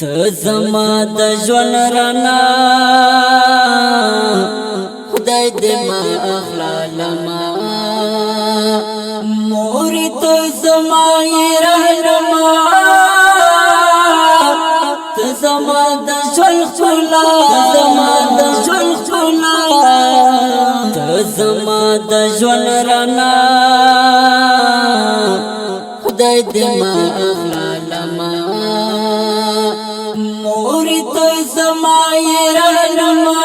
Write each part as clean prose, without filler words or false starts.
زما د ژوند رڼا خدای دې ما اخلالما مور ته زما رحمه ته زما د ژوند ښکلا زما د ژوند ښکلا ته زما د ژوند رڼا خدای دې ما اخلالما مور ته زما رحمه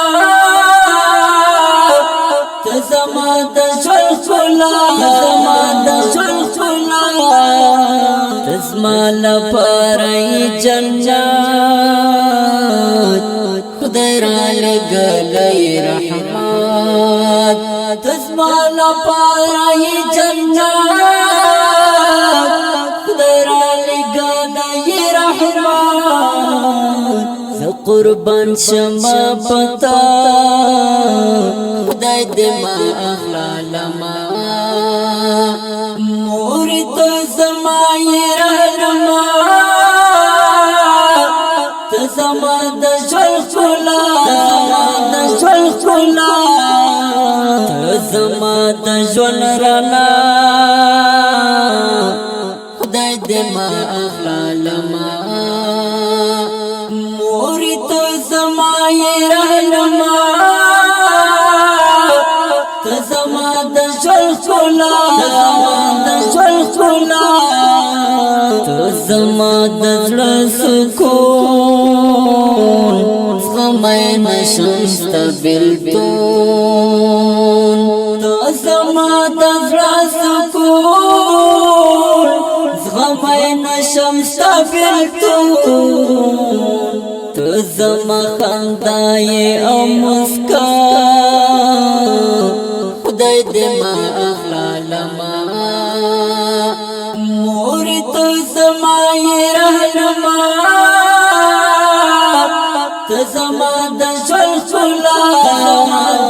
ته زما د ژوند ښکلا زما د ژوند ښکلا ته زما لپاره جنت خدای را لګلی رحمت ته زما لپاره جنت خدای را لګلی رحمت زه قربان شمه پتا خدای دې ما اخلالما مور ته زما رحمه ته زما د ژوند ښکلا د ژوند ښکلا ته زما د ژوند رڼا خدای دې ما اخلالما مور ته زما رحمه ته زما د ژوند ښکلا د ژوند ښکلا ته زما د زړه سکون زغمی نشم ستا بېلتون ته زما د زړه سکون زغمی نشم ستا بېلتون ته زما خندای او مسکا خدای دې ما اخلالما مور ته زما رحمه ته زما د ژوند ښکلا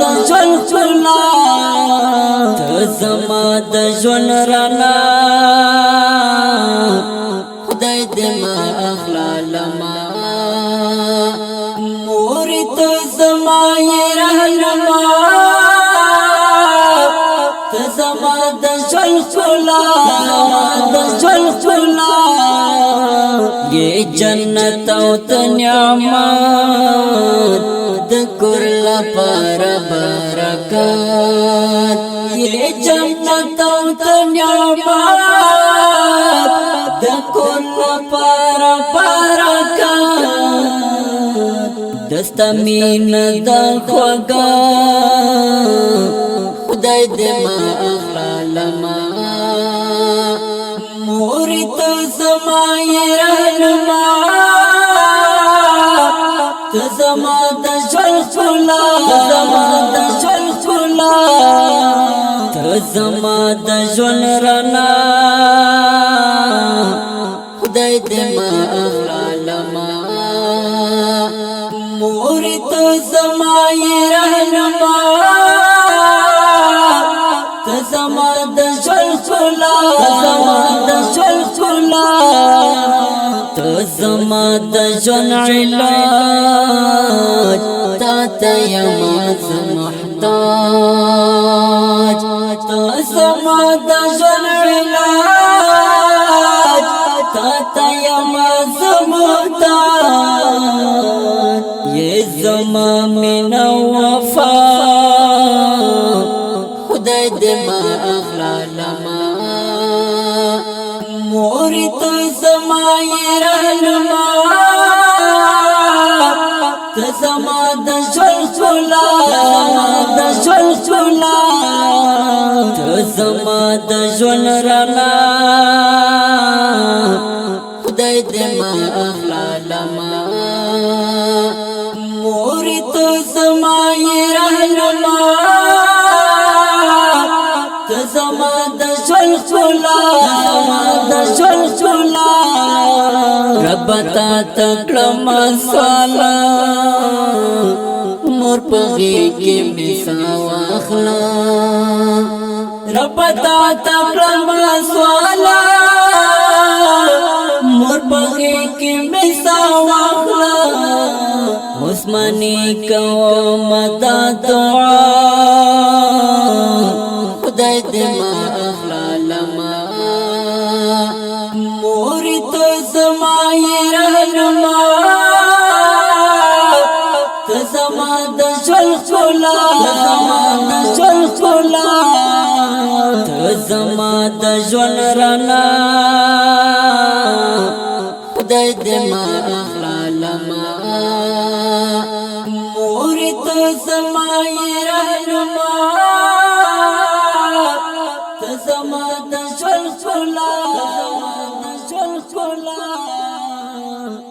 د ژوند ښکلا ته زما د ژوند رڼا خدای دې ما اخلالما مور ته زما رحمه ته زما د ژوند ښکلا د ژوند ښکلا یہ جنت او ته نعمت د کور لپاره برکت یہ جنت او ته نعمت د کور لپاره برکت دستا مين د خوږه خدای دې ما اخلالما مور ته زما رحمه ته زما د ژوند ښکلا زما د ژوند ښکلا ته زما د ژوند رڼا خدای دې ما اخلالما مور ته زما رحمه ته زما د ژوند ښکلا زما د ژوند ښکلا ته زما د ژوند علاج تا ته یم زه محتاج ته زما د ژوند علاج تا ته یم زه محتاج یې زما مینه وفا خدای دې ما اخلالما مور ته زما رحمه ته زما د ژوند ښکلا د ژوند ښکلا ته زما د ژوند رڼا خدای دې ما اخلالما مور ته زما رحمه ته زما د ژوند ښکلا د ژوند ښکلا رب تا تکړم سوالا مور په غېږ کې مې ساه واخله رب تا تکړم سوالا مور په پغی کی مسا واخلا عثمانی کو مدا دعا خدای دې ما اخلا لما موري تو زمای رحما ته زما د ژوند ښکلا ته زما د ژوند رڼا خدای دې ما اخلا لما موري ته زمای رحما